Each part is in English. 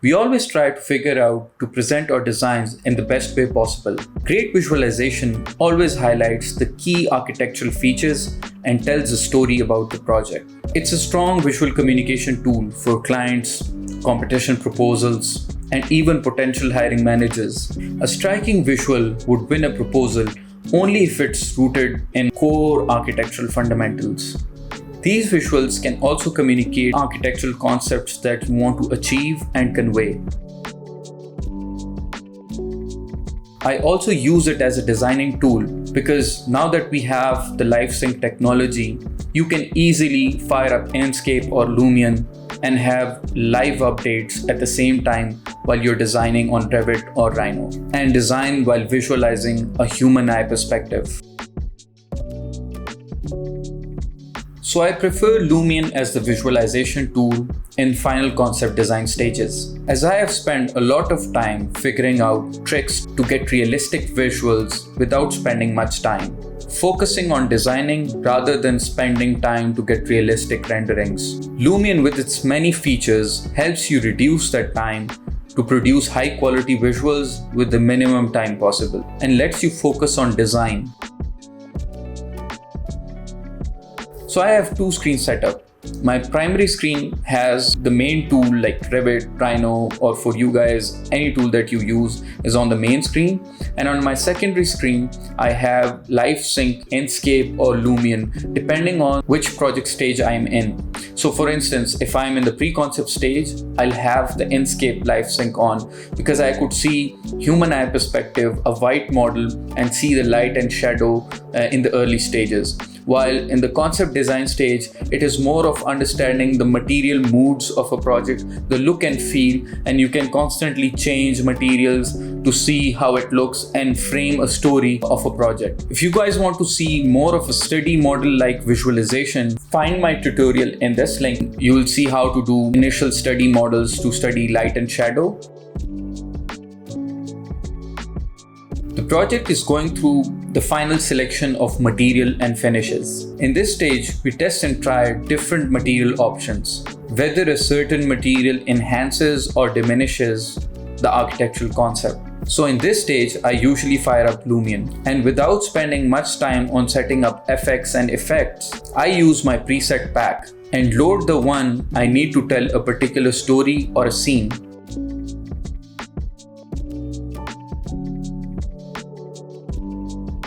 We always try to figure out to present our designs in the best way possible. Great visualization always highlights the key architectural features and tells a story about the project. It's a strong visual communication tool for clients, competition proposals, and even potential hiring managers. A striking visual would win a proposal only if it's rooted in core architectural fundamentals. These visuals can also communicate architectural concepts that you want to achieve and convey. I also use it as a designing tool because now that we have the live sync technology, you can easily fire up Enscape or Lumion and have live updates at the same time while you're designing on Revit or Rhino, and design while visualizing a human eye perspective. So I prefer Lumion as the visualization tool in final concept design stages, as I have spent a lot of time figuring out tricks to get realistic visuals without spending much time, focusing on designing rather than spending time to get realistic renderings. Lumion, with its many features, helps you reduce that time to produce high quality visuals with the minimum time possible and lets you focus on design. So I have two screens set up. My primary screen has the main tool like Revit, Rhino, or for you guys, any tool that you use is on the main screen. And on my secondary screen, I have Live Sync, Enscape, or Lumion, depending on which project stage I'm in. So for instance, if I'm in the pre-concept stage, I'll have the Enscape Live Sync on because I could see human eye perspective, a white model, and see the light and shadow in the early stages. While in the concept design stage, it is more of understanding the material moods of a project, the look and feel, and you can constantly change materials to see how it looks and frame a story of a project. If you guys want to see more of a study model-like visualization, find my tutorial in this link. You will see how to do initial study models to study light and shadow. The project is going through the final selection of material and finishes. In this stage, we test and try different material options, whether a certain material enhances or diminishes the architectural concept. So in this stage, I usually fire up Lumion, and without spending much time on setting up FX and effects, I use my preset pack and load the one I need to tell a particular story or a scene.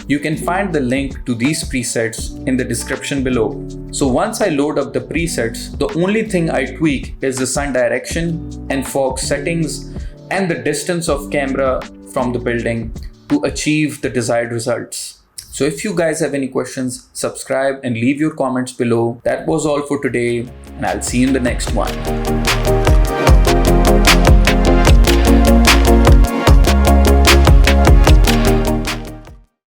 You can find the link to these presets in the description below. So once I load up the presets, the only thing I tweak is the sun direction and fog settings and the distance of camera from the building to achieve the desired results. So if you guys have any questions, subscribe and leave your comments below. That was all for today, and I'll see you in the next one.